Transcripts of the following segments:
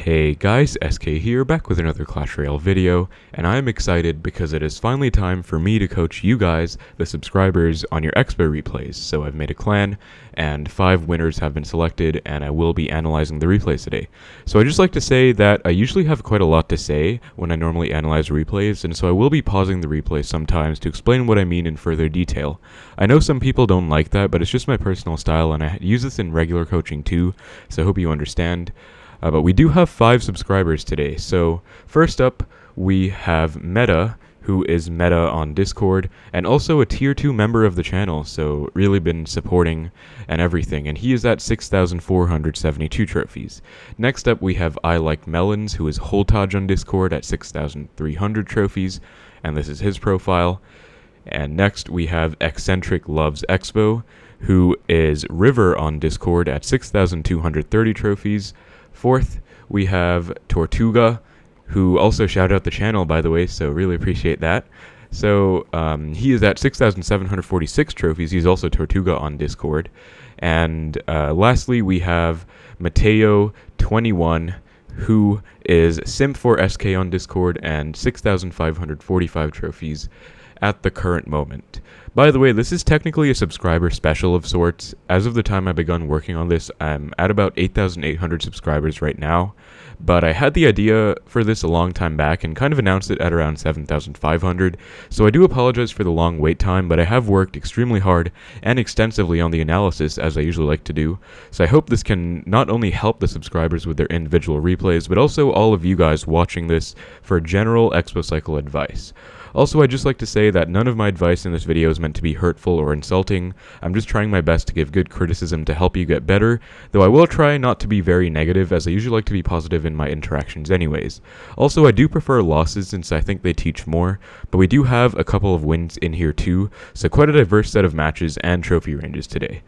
Hey guys, SK here, back with another Clash Royale video, and I am excited because it is finally time for me to coach you guys, the subscribers, on your Xbow replays. So I've made a clan, and 5 winners have been selected, and I will be analyzing the replays today. So I just like to say that I usually have quite a lot to say when I normally analyze replays, and so I will be pausing the replays sometimes to explain what I mean in further detail. I know some people don't like that, but it's just my personal style, and I use this in regular coaching too, so I hope you understand. But we do have 5 subscribers today. So first up, we have Meta, who is Meta on Discord, and also a tier 2 member of the channel, so really been supporting and everything, and he is at 6,472 trophies. Next up, we have I Like Melons, who is Holtage on Discord at 6,300 trophies, and this is his profile. And next, we have Eccentric Loves Xbow, who is River on Discord at 6,230 trophies. Fourth, we have Tortuga, who also shouted out the channel, by the way, so really appreciate that. So he is at 6,746 trophies. He's also Tortuga on Discord. And lastly, we have Mateo 21, who is Simp4SK on Discord and 6,545 trophies at the current moment. By the way, this is technically a subscriber special of sorts. As of the time I begun working on this, I'm at about 8,800 subscribers right now, but I had the idea for this a long time back and kind of announced it at around 7,500, so I do apologize for the long wait time, but I have worked extremely hard and extensively on the analysis, as I usually like to do, so I hope this can not only help the subscribers with their individual replays, but also all of you guys watching this for general Xbow cycle advice. Also, I'd just like to say that none of my advice in this video is meant to be hurtful or insulting. I'm just trying my best to give good criticism to help you get better, though I will try not to be very negative, as I usually like to be positive in my interactions anyways. Also, I do prefer losses since I think they teach more, but we do have a couple of wins in here too, so quite a diverse set of matches and trophy ranges today.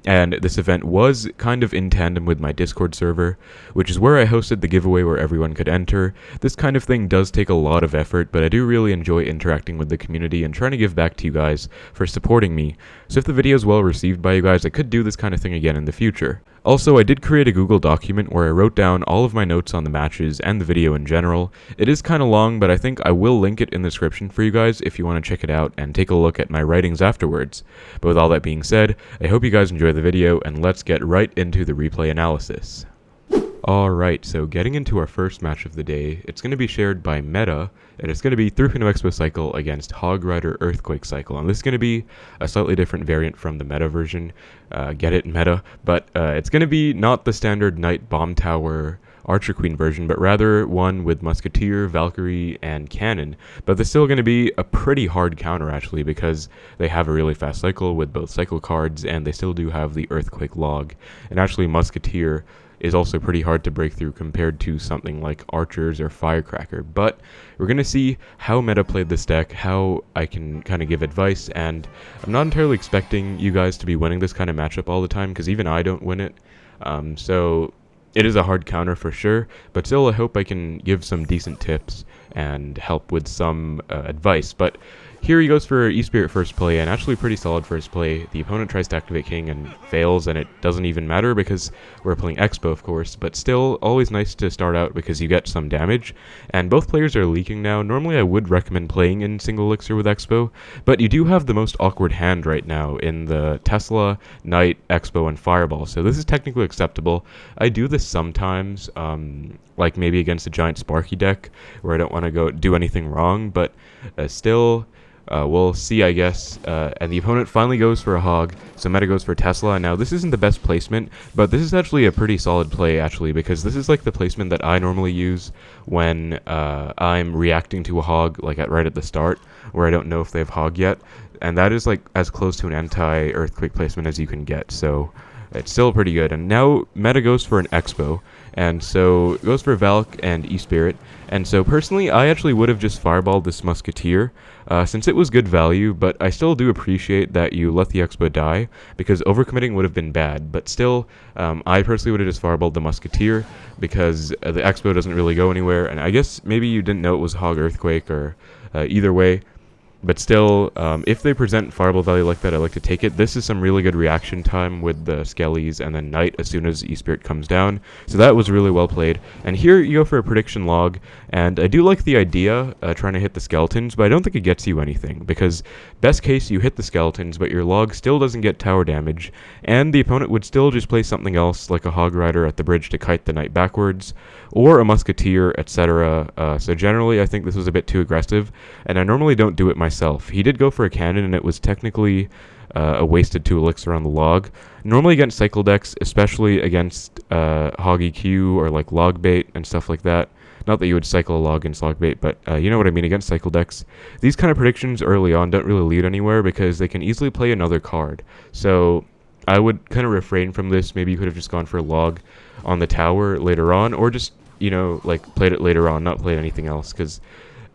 And this event was kind of in tandem with my Discord server, which is where I hosted the giveaway where everyone could enter. This kind of thing does take a lot of effort, but I do really enjoy interacting with the community and trying to give back to you guys for supporting me. So if the video is well received by you guys, I could do this kind of thing again in the future. Also, I did create a Google document where I wrote down all of my notes on the matches and the video in general. It is kind of long, but I think I will link it in the description for you guys if you want to check it out and take a look at my writings afterwards. But with all that being said, I hope you guys enjoy the video, and let's get right into the replay analysis. Alright, so getting into our first match of the day, it's going to be shared by Meta, and it's going to be 3.0 Xbow cycle against Hog Earthquake cycle, and this is going to be a slightly different variant from the Meta version, get it, Meta, but it's going to be not the standard Knight Bomb Tower Archer Queen version, but rather one with Musketeer, Valkyrie, and Cannon. But there's still going to be a pretty hard counter actually, because they have a really fast cycle with both cycle cards, and they still do have the Earthquake log, and actually Musketeer is also pretty hard to break through compared to something like Archers or Firecracker. But we're going to see how Meta played this deck, how I can kind of give advice, and I'm not entirely expecting you guys to be winning this kind of matchup all the time, because even I don't win it. So it is a hard counter for sure, but still I hope I can give some decent tips and help with some advice. But here he goes for E-Spirit first play, and actually pretty solid first play. The opponent tries to activate King and fails, and it doesn't even matter because we're playing Xbow, of course, but still always nice to start out because you get some damage. And both players are leaking now. Normally I would recommend playing in single elixir with Xbow, but you do have the most awkward hand right now in the Tesla, Knight, Xbow, and Fireball, so this is technically acceptable. I do this sometimes, like maybe against a giant Sparky deck where I don't want to go do anything wrong, but still we'll see, I guess. And the opponent finally goes for a Hog, so Meta goes for Tesla. Now this isn't the best placement, but this is actually a pretty solid play actually, because this is like the placement that I normally use when I'm reacting to a Hog, like right at the start, where I don't know if they have Hog yet, and that is like as close to an anti-Earthquake placement as you can get, so it's still pretty good. And now Meta goes for an Xbow, and so it goes for Valk and E-Spirit. And so personally, I actually would have just fireballed this Musketeer, since it was good value, but I still do appreciate that you let the Xbow die, because overcommitting would have been bad. But still, I personally would have just fireballed the Musketeer, because the Xbow doesn't really go anywhere, and I guess maybe you didn't know it was Hog Earthquake, or either way. But still, if they present fireball value like that, I like to take it. This is some really good reaction time with the Skellies and then Knight as soon as E-Spirit comes down. So that was really well played. And here you go for a prediction log, and I do like the idea, trying to hit the skeletons, but I don't think it gets you anything, because best case you hit the skeletons, but your log still doesn't get tower damage, and the opponent would still just play something else, like a Hog Rider at the bridge to kite the Knight backwards, or a Musketeer, etc. So generally I think this was a bit too aggressive, and I normally don't do it myself. He did go for a cannon, and it was technically a wasted 2 elixir on the log. Normally against cycle decks, especially against Hog EQ or like log bait and stuff like that. Not that you would cycle a log against log bait, but you know what I mean, against cycle decks. These kind of predictions early on don't really lead anywhere because they can easily play another card. So I would kind of refrain from this. Maybe you could have just gone for a log on the tower later on, or just, you know, like played it later on, not played anything else, because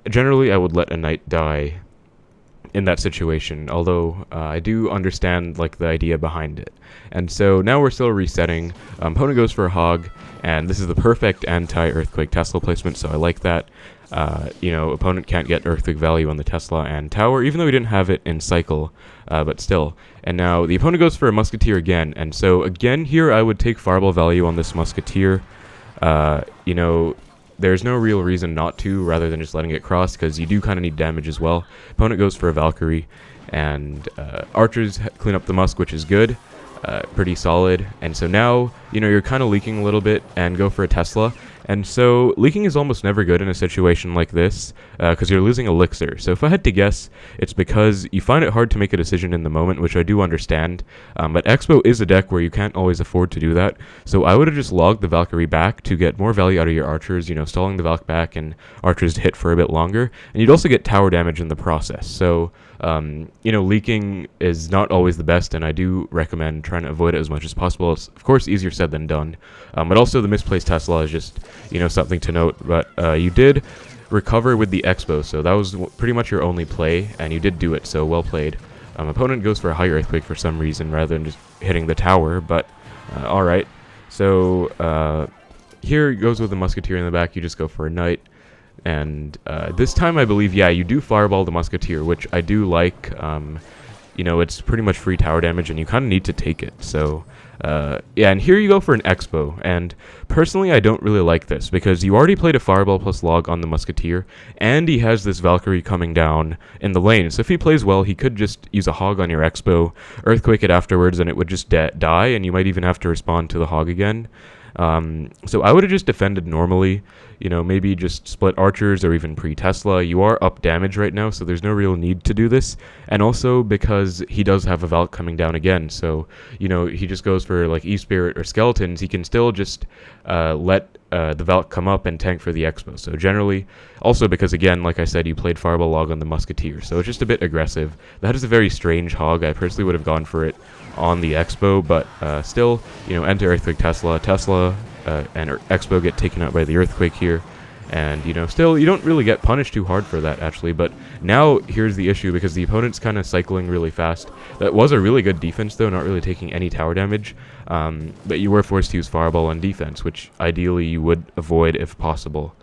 generally I would let a Knight die in that situation, although I do understand like the idea behind it. And so now we're still resetting. Opponent goes for a Hog, and this is the perfect anti-Earthquake Tesla placement, so I like that. You know, opponent can't get Earthquake value on the Tesla and tower, even though we didn't have it in cycle, but still. And now the opponent goes for a Musketeer again, and so again here I would take fireball value on this Musketeer. You know, there's no real reason not to, rather than just letting it cross, because you do kind of need damage as well. Opponent goes for a Valkyrie, and archers clean up the Musk, which is good, pretty solid. And so now, you know, you're kind of leaking a little bit and go for a Tesla. And so leaking is almost never good in a situation like this, because you're losing elixir. So if I had to guess, it's because you find it hard to make a decision in the moment, which I do understand. But Xbow is a deck where you can't always afford to do that. So I would have just logged the Valkyrie back to get more value out of your archers, you know, stalling the Valk back and archers to hit for a bit longer. And you'd also get tower damage in the process. So, you know, leaking is not always the best, and I do recommend trying to avoid it as much as possible. It's, of course, easier said than done. But also the misplaced Tesla is just, you know, something to note. But you did recover with the Xbow, so that was pretty much your only play, and you did do it, so well played. Opponent goes for a high Earthquake for some reason rather than just hitting the tower, but alright. So here it goes with the Musketeer in the back, you just go for a Knight. And this time I believe, yeah, you do fireball the Musketeer, which I do like. You know, it's pretty much free tower damage, and you kind of need to take it. So, yeah, and here you go for an Xbow. And personally, I don't really like this, because you already played a fireball plus log on the Musketeer, and he has this Valkyrie coming down in the lane. So if he plays well, he could just use a Hog on your Xbow, Earthquake it afterwards, and it would just die, and you might even have to respond to the Hog again. So I would have just defended normally, you know, maybe just split archers or even pre-Tesla. You are up damage right now, so there's no real need to do this. And also because he does have a Valk coming down again, so, you know, he just goes for like E-Spirit or Skeletons, he can still just let the Valk come up and tank for the Xbow. So generally, also because again, like I said, you played Fireball Log on the Musketeer, so it's just a bit aggressive. That is a very strange Hog. I personally would have gone for it on the Xbow, but still, you know, enter Earthquake Tesla, and Xbow get taken out by the Earthquake here. And, you know, still, you don't really get punished too hard for that, actually. But now, here's the issue, because the opponent's kind of cycling really fast. That was a really good defense, though, not really taking any tower damage. But you were forced to use Fireball on defense, which ideally you would avoid if possible.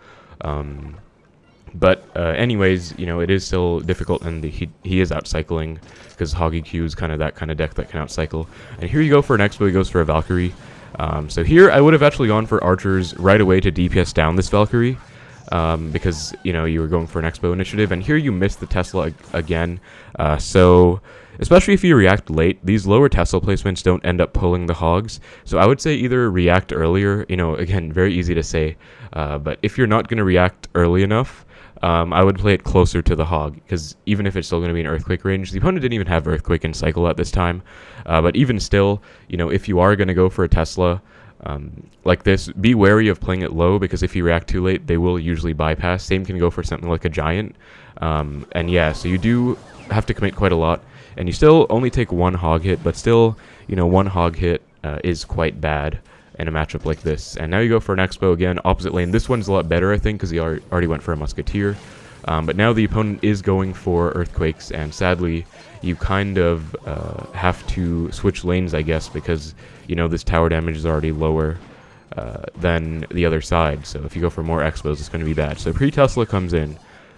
But anyways, you know, it is still difficult, and he is outcycling, because Hog EQ is kind of that kind of deck that can outcycle. And here you go for an Xbow, he goes for a Valkyrie. So here I would have actually gone for archers right away to DPS down this Valkyrie. Because, you know, you were going for an Xbow initiative, and here you missed the Tesla again. So, especially if you react late, these lower Tesla placements don't end up pulling the Hogs. So I would say either react earlier, you know, again, very easy to say, but if you're not going to react early enough, I would play it closer to the Hog, because even if it's still going to be in Earthquake range, the opponent didn't even have Earthquake in cycle at this time. But even still, you know, if you are going to go for a Tesla, like this, be wary of playing it low, because if you react too late, they will usually bypass. Same can go for something like a Giant. And yeah, so you do have to commit quite a lot, and you still only take one Hog hit, but still, you know, one Hog hit is quite bad in a matchup like this. And now you go for an Xbow again, opposite lane. This one's a lot better, I think, because he already went for a Musketeer. But now the opponent is going for Earthquakes, and sadly, you kind of have to switch lanes, I guess, because, you know, this tower damage is already lower than the other side. So if you go for more Xbows, it's going to be bad. So pre-Tesla comes in.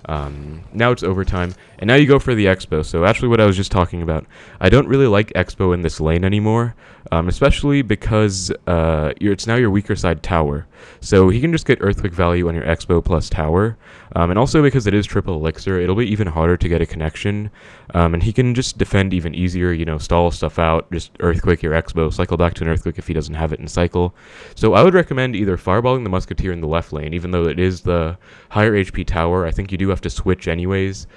Now it's overtime, and now you go for the Xbow. So actually what I was just talking about, I don't really like Xbow in this lane anymore, especially because it's now your weaker side tower. So he can just get Earthquake value on your Xbow plus tower, and also because it is triple elixir, it'll be even harder to get a connection, and he can just defend even easier, stall stuff out, just Earthquake your Xbow, cycle back to an Earthquake if he doesn't have it in cycle. So I would recommend either fireballing the Musketeer in the left lane, even though it is the higher HP tower. I think you do have to switch anyways,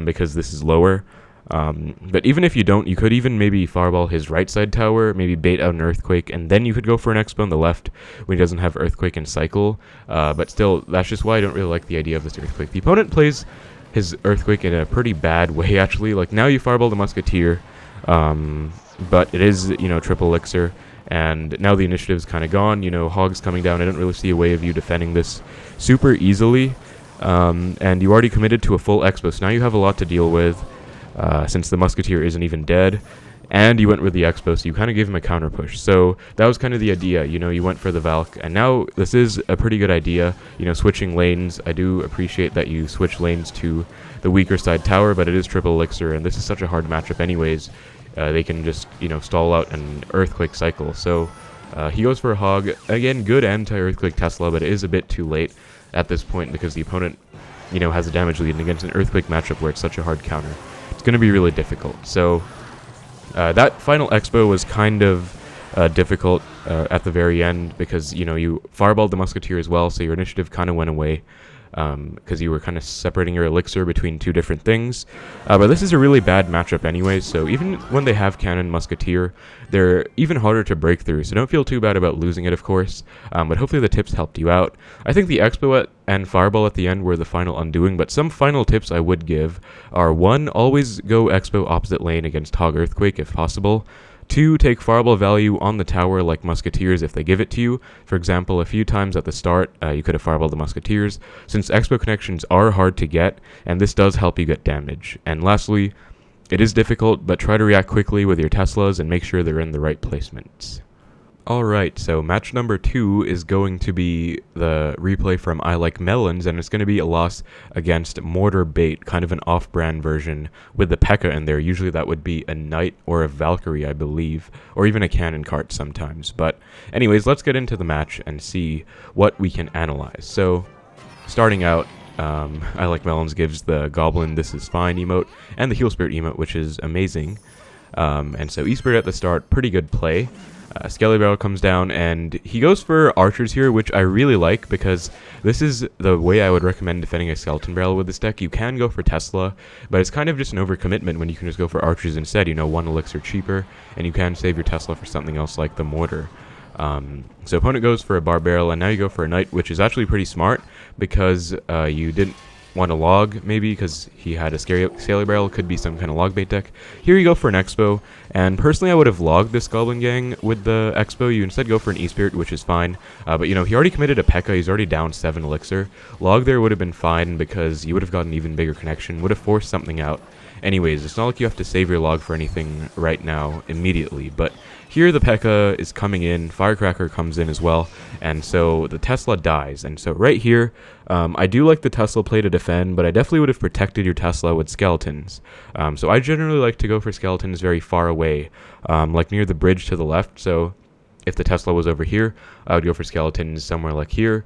because this is lower. But even if you don't, you could even maybe fireball his right side tower, maybe bait out an Earthquake, and then you could go for an Xbow on the left when he doesn't have Earthquake and cycle. But still, that's just why I don't really like the idea of this Earthquake. The opponent plays his Earthquake in a pretty bad way, actually. Like, now you fireball the Musketeer, but it is, triple elixir, and now the initiative's kind of gone. Hog's coming down. I don't really see a way of you defending this super easily. And you already committed to a full Xbow, so now you have a lot to deal with, since the Musketeer isn't even dead, and you went with the Xbow, so you kind of gave him a counter push. So that was kind of the idea, you went for the Valk, and now this is a pretty good idea, switching lanes. I do appreciate that you switch lanes to the weaker side tower, but it is triple elixir, and this is such a hard matchup anyways. They can just, stall out an Earthquake cycle. So he goes for a Hog. Again, good anti-Earthquake Tesla, but it is a bit too late at this point because the opponent, has a damage lead, and against an Earthquake matchup where it's such a hard counter, it's going to be really difficult. So that final Xbow was kind of difficult at the very end because, you fireballed the Musketeer as well, so your initiative kind of went away. Because you were kind of separating your elixir between two different things. But this is a really bad matchup anyway, so even when they have Cannon Musketeer, they're even harder to break through, so don't feel too bad about losing it, of course, but hopefully the tips helped you out. I think the Xbow and Fireball at the end were the final undoing, but some final tips I would give are: 1, always go Xbow opposite lane against Hog Earthquake if possible. 2, take fireball value on the tower like Musketeers if they give it to you. For example, a few times at the start, you could have fireballed the Musketeers, since Xbow connections are hard to get, and this does help you get damage. And lastly, it is difficult, but try to react quickly with your Teslas and make sure they're in the right placements. Alright, so match number 2 is going to be the replay from I Like Melons, and it's going to be a loss against Mortar Bait, kind of an off-brand version with the P.E.K.K.A in there. Usually that would be a Knight or a Valkyrie, I believe, or even a Cannon cart sometimes. But anyways, let's get into the match and see what we can analyze. So, starting out, I Like Melons gives the Goblin This Is Fine emote and the Heal Spirit emote, which is amazing. And so E-Spirit at the start, pretty good play. Skelly Barrel comes down, and he goes for Archers here, which I really like, because this is the way I would recommend defending a Skeleton Barrel with this deck. You can go for Tesla, but it's kind of just an overcommitment when you can just go for Archers instead, 1 elixir cheaper, and you can save your Tesla for something else like the Mortar. So opponent goes for a Bar Barrel, and now you go for a Knight, which is actually pretty smart, because you didn't want a log, maybe, because he had a Scaly Barrel, could be some kind of log bait deck. Here you go for an Xbow, and personally I would have logged this Goblin Gang with the Xbow. You instead go for an E-Spirit, which is fine, but he already committed a P.E.K.K.A, he's already down 7 elixir. Log there would have been fine, because you would have gotten an even bigger connection, would have forced something out. Anyways, it's not like you have to save your log for anything right now, immediately, but here the P.E.K.K.A is coming in, Firecracker comes in as well, and so the Tesla dies. And so right here, I do like the Tesla play to defend, but I definitely would have protected your Tesla with Skeletons. So I generally like to go for Skeletons very far away, like near the bridge to the left. So if the Tesla was over here, I would go for Skeletons somewhere like here,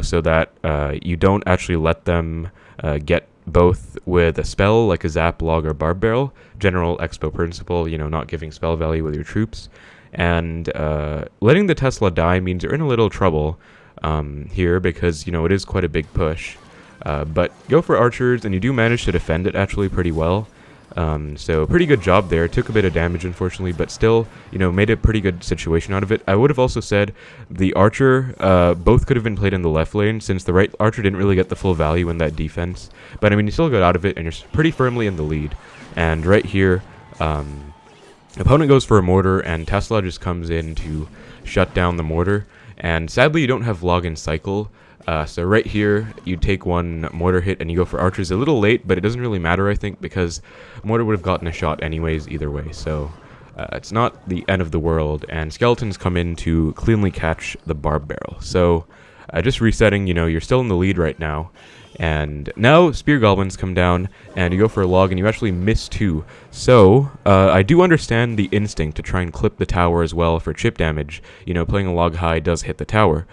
so that you don't actually let them get both with a spell like a Zap, Log, or Barb Barrel. General Expo principle, not giving spell value with your troops. And letting the Tesla die means you're in a little trouble here, because, it is quite a big push. But go for Archers, and you do manage to defend it actually pretty well. So pretty good job there. Took a bit of damage, unfortunately, but still, made a pretty good situation out of it. I would have also said the Archer, both could have been played in the left lane, since the right Archer didn't really get the full value in that defense. But, you still got out of it, and you're pretty firmly in the lead. And right here, opponent goes for a Mortar, and Tesla just comes in to shut down the Mortar. And sadly, you don't have log in cycle. So right here, you take 1 Mortar hit and you go for Archers a little late, but it doesn't really matter, I think, because Mortar would have gotten a shot anyways either way. So it's not the end of the world, and Skeletons come in to cleanly catch the Barb Barrel. So Just resetting, you're still in the lead right now. And now spear goblins come down, and you go for a log, and you actually miss 2. So, I do understand the instinct to try and clip the tower as well for chip damage. Playing a log high does hit the tower.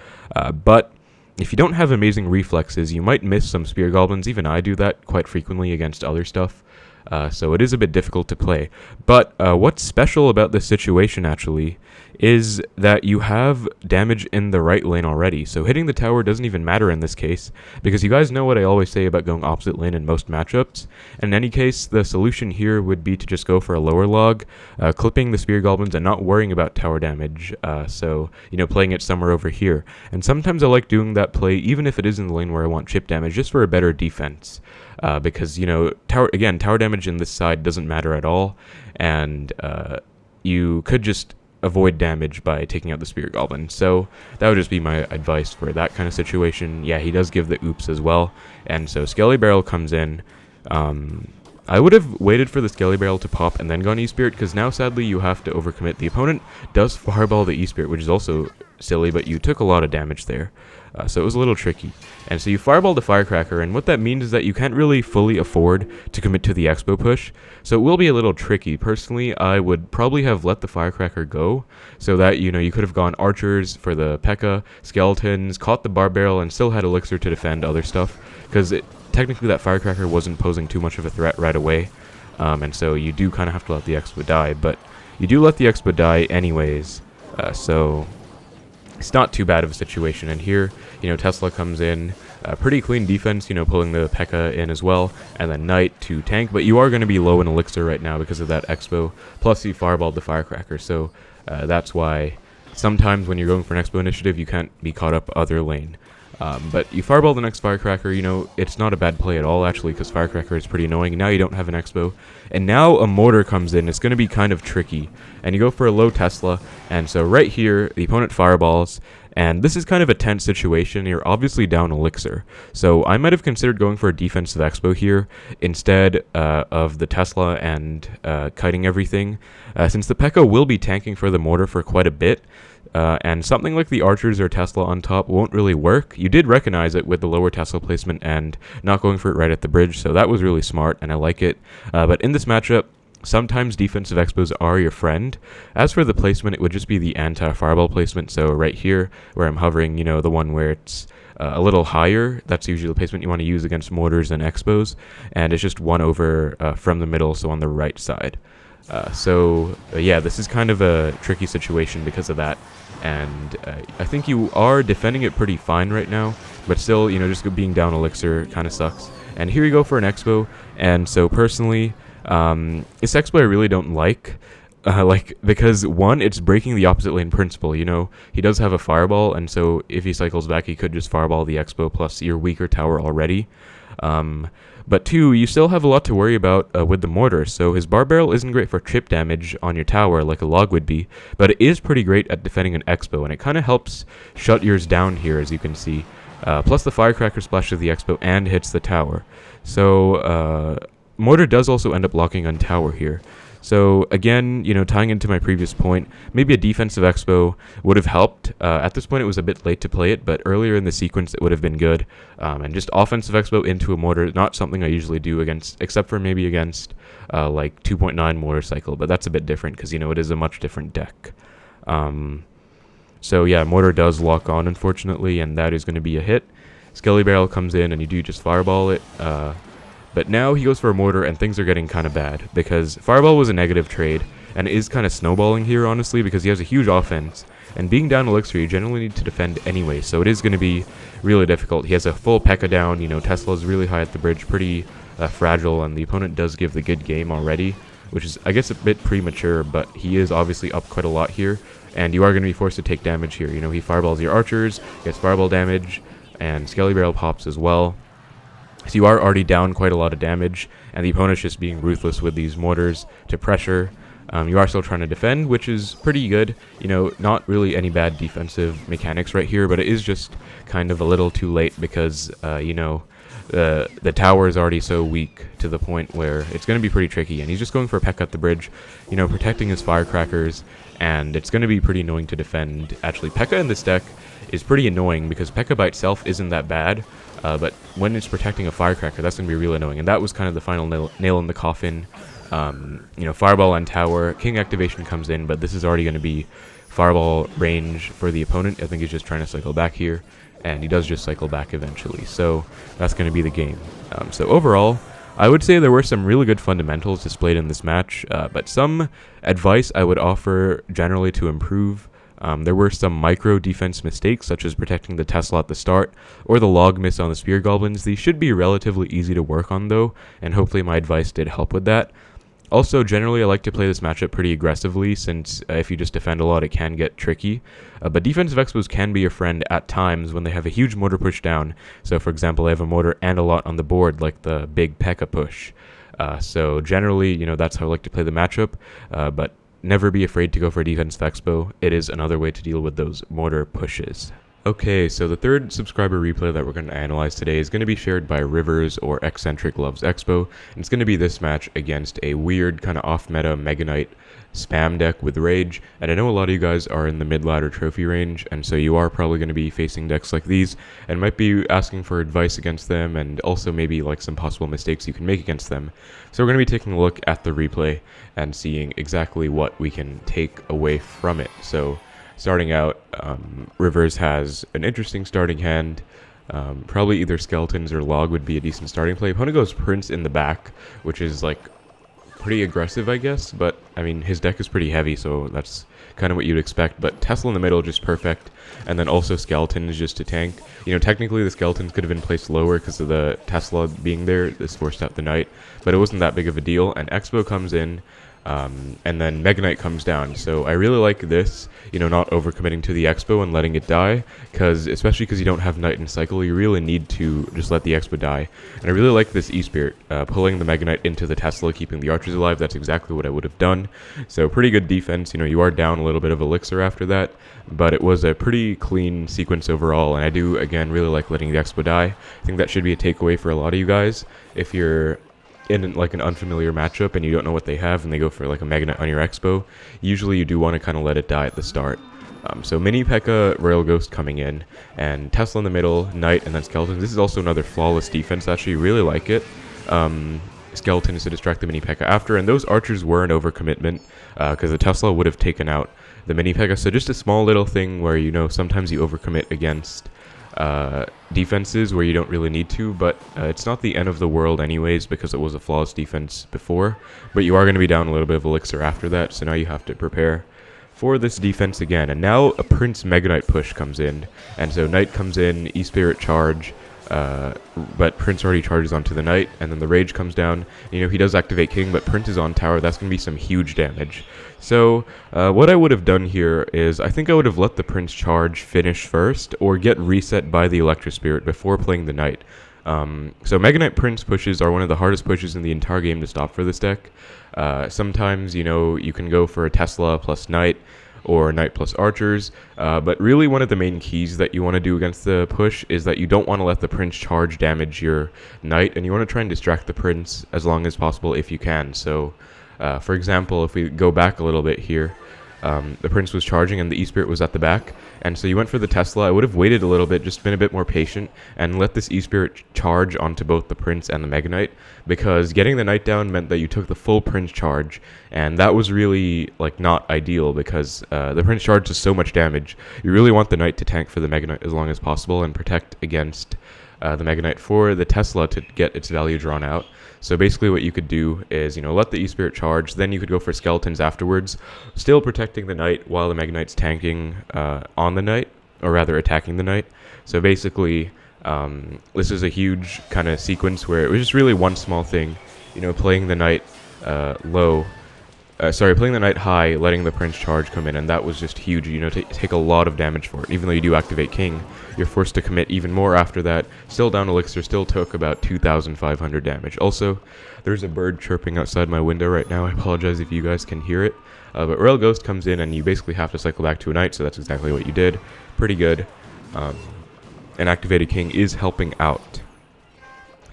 But if you don't have amazing reflexes, you might miss some spear goblins. Even I do that quite frequently against other stuff. So it is a bit difficult to play. But what's special about this situation, actually, is that you have damage in the right lane already. So hitting the tower doesn't even matter in this case, because you guys know what I always say about going opposite lane in most matchups. And in any case, the solution here would be to just go for a lower log, clipping the spear goblins and not worrying about tower damage. So, playing it somewhere over here. And sometimes I like doing that play, even if it is in the lane where I want chip damage, just for a better defense. Because, tower damage in this side doesn't matter at all, and you could just avoid damage by taking out the spear goblin. So that would just be my advice for that kind of situation. Yeah, he does give the oops as well, and so Skelly Barrel comes in. I would have waited for the Skelly Barrel to pop and then gone E-Spirit, because now sadly you have to overcommit. The opponent does fireball the E-Spirit, which is also silly, but you took a lot of damage there. So it was a little tricky. And so you fireball the Firecracker, and what that means is that you can't really fully afford to commit to the Xbow push. So it will be a little tricky. Personally, I would probably have let the Firecracker go, so that, you could have gone archers for the P.E.K.K.A, skeletons, caught the Bar Barrel, and still had Elixir to defend other stuff. Because technically that Firecracker wasn't posing too much of a threat right away. And so you do kind of have to let the Xbow die, but you do let the Xbow die anyways. So it's not too bad of a situation. And here, Tesla comes in, pretty clean defense, pulling the P.E.K.K.A in as well, and then Knight to tank, but you are going to be low in Elixir right now because of that Xbow, plus you fireballed the Firecracker, so that's why sometimes when you're going for an Xbow initiative, you can't be caught up other lane. But you fireball the next Firecracker, it's not a bad play at all, actually, because Firecracker is pretty annoying. Now you don't have an Xbow. And now a Mortar comes in. It's going to be kind of tricky. And you go for a low Tesla. And so right here, the opponent fireballs. And this is kind of a tense situation. You're obviously down Elixir. So I might have considered going for a defensive Xbow here instead of the Tesla and kiting everything. Since the P.E.K.K.A will be tanking for the Mortar for quite a bit. And something like the archers or Tesla on top won't really work. You did recognize it with the lower Tesla placement and not going for it right at the bridge, so that was really smart, and I like it. But in this matchup, sometimes defensive Xbows are your friend. As for the placement, it would just be the anti-fireball placement, so right here, where I'm hovering, the one where it's a little higher, that's usually the placement you want to use against Mortars and Xbows, and it's just one over from the middle, so on the right side. Yeah, this is kind of a tricky situation because of that. And I think you are defending it pretty fine right now, but still, just being down Elixir kind of sucks. And here you go for an Xbow, and so personally, this Xbow I really don't like, because one, it's breaking the opposite lane principle. He does have a fireball, and so if he cycles back, he could just fireball the Xbow plus your weaker tower already. But two, you still have a lot to worry about with the Mortar, so his Bar Barrel isn't great for chip damage on your tower like a log would be, but it is pretty great at defending an Xbow, and it kind of helps shut yours down here, as you can see. Plus the Firecracker splashes the Xbow and hits the tower. So Mortar does also end up locking on tower here. So again, tying into my previous point, maybe a defensive Xbow would have helped. At this point, it was a bit late to play it, but earlier in the sequence, it would have been good. And just offensive Xbow into a Mortar, not something I usually do against, except for maybe against like 2.9 Mortar Cycle, but that's a bit different because, it is a much different deck. So yeah, Mortar does lock on, unfortunately, and that is going to be a hit. Skelly Barrel comes in, and you do just fireball it. But now he goes for a Mortar, and things are getting kind of bad, because Fireball was a negative trade, and it is kind of snowballing here, honestly, because he has a huge offense, and being down Elixir, you generally need to defend anyway, so it is going to be really difficult. He has a full P.E.K.K.A down, Tesla's really high at the bridge, pretty fragile, and the opponent does give the good game already, which is, I guess, a bit premature, but he is obviously up quite a lot here, and you are going to be forced to take damage here. He fireballs your archers, gets fireball damage, and Skelly Barrel pops as well. So you are already down quite a lot of damage, and the opponent's just being ruthless with these Mortars to pressure. You are still trying to defend, which is pretty good. Not really any bad defensive mechanics right here, but it is just kind of a little too late because, the tower is already so weak to the point where it's going to be pretty tricky, and he's just going for a P.E.K.K.A at the bridge, protecting his firecrackers, and it's going to be pretty annoying to defend. Actually, P.E.K.K.A in this deck is pretty annoying because P.E.K.K.A by itself isn't that bad, but when it's protecting a Firecracker, that's going to be really annoying, and that was kind of the final nail in the coffin. Fireball on tower, King activation comes in, but this is already going to be Fireball range for the opponent. I think he's just trying to cycle back here, and he does just cycle back eventually, so that's going to be the game. So overall, I would say there were some really good fundamentals displayed in this match, but some advice I would offer generally to improve. There were some micro defense mistakes, such as protecting the Tesla at the start, or the log miss on the Spear Goblins. These should be relatively easy to work on though, and hopefully my advice did help with that. Also, generally, I like to play this matchup pretty aggressively, since if you just defend a lot, it can get tricky. But defensive Xbows can be your friend at times when they have a huge mortar push down. So, for example, I have a mortar and a lot on the board, like the big P.E.K.K.A push. So, generally, that's how I like to play the matchup. But never be afraid to go for a defensive Xbow. It is another way to deal with those mortar pushes. Okay, so the third subscriber replay that we're going to analyze today is going to be shared by Rivers or Eccentric Loves Expo, and it's going to be this match against a weird kind of off-meta Mega Knight spam deck with Rage, and I know a lot of you guys are in the mid-ladder trophy range, and so you are probably going to be facing decks like these, and might be asking for advice against them, and also maybe like some possible mistakes you can make against them. So we're going to be taking a look at the replay and seeing exactly what we can take away from it. So starting out, Rivers has an interesting starting hand. Probably either Skeletons or Log would be a decent starting play. Opponent goes Prince in the back, which is like pretty aggressive, I guess, but I mean his deck is pretty heavy, so that's kind of what you'd expect. But Tesla in the middle just perfect, and then also Skeleton is just to tank. Technically the Skeletons could have been placed lower because of the Tesla being there. This forced out the Knight, but it wasn't that big of a deal. And Expo comes in, and then Mega Knight comes down. So I really like this, not overcommitting to the Expo and letting it die, especially because you don't have Knight in cycle, you really need to just let the Expo die. And I really like this E-Spirit, pulling the Mega Knight into the Tesla, keeping the archers alive. That's exactly what I would have done. So pretty good defense. You are down a little bit of elixir after that, but it was a pretty clean sequence overall, and I do, again, really like letting the Expo die. I think that should be a takeaway for a lot of you guys. If you're in like an unfamiliar matchup and you don't know what they have and they go for like a Mega Knight on your Expo, usually you do want to kind of let it die at the start. So mini P.E.K.K.A, Royal Ghost coming in, and Tesla in the middle, Knight, and then Skeleton. This is also another flawless defense, actually, really like it. Skeleton is to distract the mini P.E.K.K.A after, and those archers were an overcommitment because the Tesla would have taken out the mini P.E.K.K.A. So just a small little thing where sometimes you overcommit against defenses where you don't really need to, but it's not the end of the world anyways because it was a flawless defense before, but you are going to be down a little bit of elixir after that, so now you have to prepare for this defense again. And now a Prince Mega Knight push comes in, and so Knight comes in, E-Spirit charge, but Prince already charges onto the Knight, and then the Rage comes down. He does activate King, but Prince is on tower. That's going to be some huge damage. So what I would have done here is I think I would have let the Prince charge finish first, or get reset by the Electro Spirit before playing the Knight. So Mega Knight Prince pushes are one of the hardest pushes in the entire game to stop for this deck. Sometimes, you can go for a Tesla plus Knight, or Knight plus archers, but really one of the main keys that you want to do against the push is that you don't want to let the Prince charge damage your Knight, and you want to try and distract the Prince as long as possible if you can. So for example, if we go back a little bit here, the Prince was charging and the E-Spirit was at the back, and so you went for the Tesla. I would have waited a little bit, just been a bit more patient, and let this E-Spirit charge onto both the Prince and the Mega Knight, because getting the Knight down meant that you took the full Prince charge, and that was really not ideal because the Prince charge does so much damage. You really want the Knight to tank for the Mega Knight as long as possible and protect against the Mega Knight for the Tesla to get its value drawn out. So basically what you could do is, let the E-Spirit charge, then you could go for Skeletons afterwards, still protecting the Knight while the Mega Knight's tanking on the Knight, or rather attacking the Knight. So basically, this is a huge kind of sequence where it was just really one small thing, playing the Knight playing the Knight high, letting the Prince charge come in, and that was just huge. Take a lot of damage for it. Even though you do activate King, you're forced to commit even more after that. Still down elixir, still took about 2,500 damage. Also, there's a bird chirping outside my window right now. I apologize if you guys can hear it. But Royal Ghost comes in, and you basically have to cycle back to a Knight, so that's exactly what you did. Pretty good. And activated King is helping out.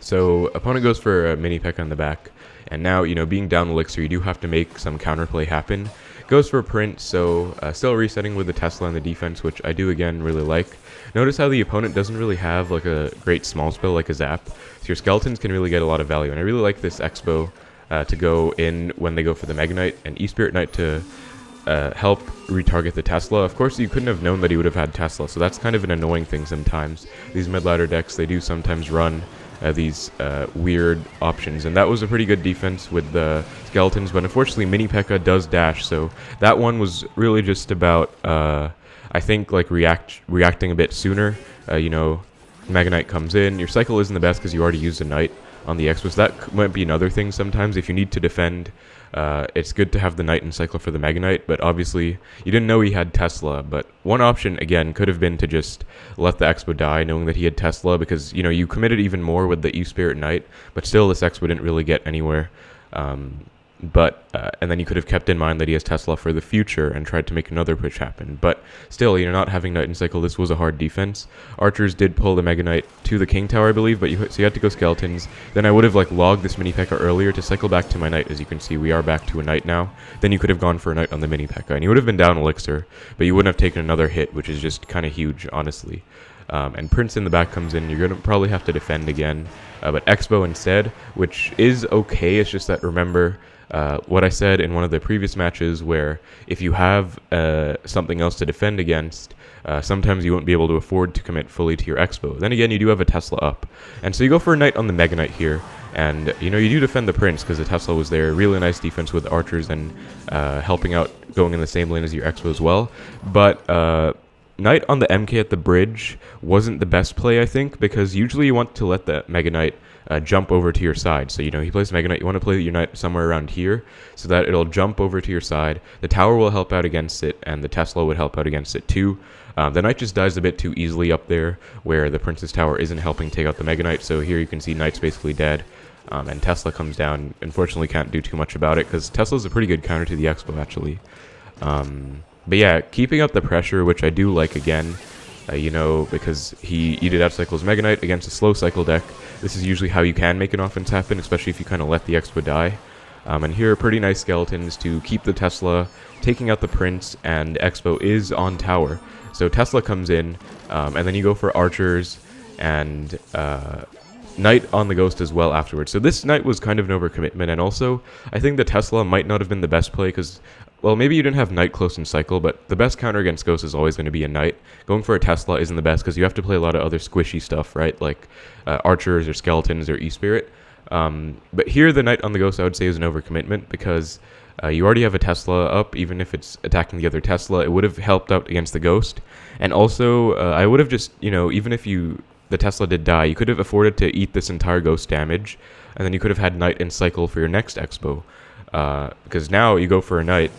So opponent goes for a mini P.E.K.K.A in the back. And now, being down elixir, you do have to make some counterplay happen. Goes for Prince, so still resetting with the Tesla and the defense, which I do again really like. Notice how the opponent doesn't really have like a great small spell like a Zap, so your skeletons can really get a lot of value. And I really like this Xbow to go in when they go for the Mega Knight, and E-Spirit Knight to help retarget the Tesla. Of course, you couldn't have known that he would have had Tesla, so that's kind of an annoying thing sometimes. These mid-ladder decks, they do sometimes run these weird options, and that was a pretty good defense with the skeletons, but unfortunately Mini P.E.K.K.A does dash, so that one was really just about, I think, like reacting a bit sooner. You know, Mega Knight comes in, your cycle isn't the best because you already used a Knight on the Xbow, so that might be another thing sometimes. If you need to defend, it's good to have the Knight in cycle for the Mega Knight, but obviously you didn't know he had Tesla. But one option, again, could have been to just let the Xbow die knowing that he had Tesla, because, you know, you committed even more with the E-Spirit Knight, but still this Xbow didn't really get anywhere. And then you could have kept in mind that he has Tesla for the future and tried to make another push happen. But still, you know, not having Knight in cycle, this was a hard defense. Archers did pull the Mega Knight to the King Tower, I believe, but so you had to go skeletons. Then I would have like logged this Mini P.E.K.K.A earlier to cycle back to my Knight. As you can see, we are back to a Knight now. Then you could have gone for a Knight on the Mini P.E.K.K.A, and you would have been down Elixir, but you wouldn't have taken another hit, which is just kind of huge, honestly. And Prince in the back comes in. You're going to probably have to defend again, but Xbow instead, which is okay. It's just that, remember, what I said in one of the previous matches, where if you have something else to defend against, sometimes you won't be able to afford to commit fully to your Xbow. Then again, you do have a Tesla up, and so you go for a Knight on the Mega Knight here, and you know, you do defend the Prince because the Tesla was there. Really nice defense with archers and helping out, going in the same lane as your Xbow as well. But Knight on the MK at the bridge wasn't the best play, I think, because usually you want to let the Mega Knight jump over to your side. So, you know, he plays Mega Knight, you want to play your Knight somewhere around here so that it'll jump over to your side. The tower will help out against it, and the Tesla would help out against it too. The Knight just dies a bit too easily up there, where the Prince's Tower isn't helping take out the Mega Knight. So here you can see Knight's basically dead, and Tesla comes down. Unfortunately, can't do too much about it, because Tesla's a pretty good counter to the Xbow, actually. But yeah, keeping up the pressure, which I do like again, you know, because he did outcycle his Mega Knight against a slow cycle deck. This is usually how you can make an offense happen, especially if you kind of let the Xbow die. And here are pretty nice skeletons to keep the Tesla, taking out the Prince, and Xbow is on tower. So Tesla comes in, and then you go for archers and Knight on the Ghost as well afterwards. So this Knight was kind of an overcommitment, and also I think the Tesla might not have been the best play because, well, maybe you didn't have Knight close in cycle, but the best counter against Ghost is always going to be a Knight. Going for a Tesla isn't the best because you have to play a lot of other squishy stuff, right? Like archers or skeletons or E-Spirit. But here the Knight on the Ghost I would say is an overcommitment because you already have a Tesla up. Even if it's attacking the other Tesla, it would have helped out against the Ghost. And also, I would have just, you know, even if the Tesla did die, you could have afforded to eat this entire Ghost damage, and then you could have had Knight in cycle for your next Xbow. Because now you go for a Knight,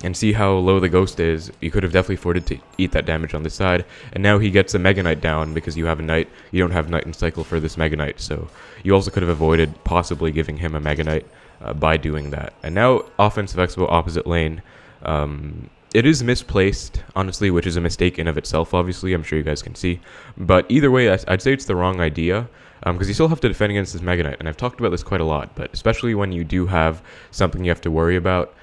and see how low the Ghost is. You could have definitely afforded to eat that damage on this side, and now he gets a Mega Knight down because you have a Knight. You don't have Knight in cycle for this Mega Knight, so you also could have avoided possibly giving him a Mega Knight by doing that. And now offensive Xbow opposite lane. It is misplaced, honestly, which is a mistake in of itself, obviously. I'm sure you guys can see. But either way, I'd say it's the wrong idea, because you still have to defend against this Mega Knight. And I've talked about this quite a lot, but especially when you do have something you have to worry about,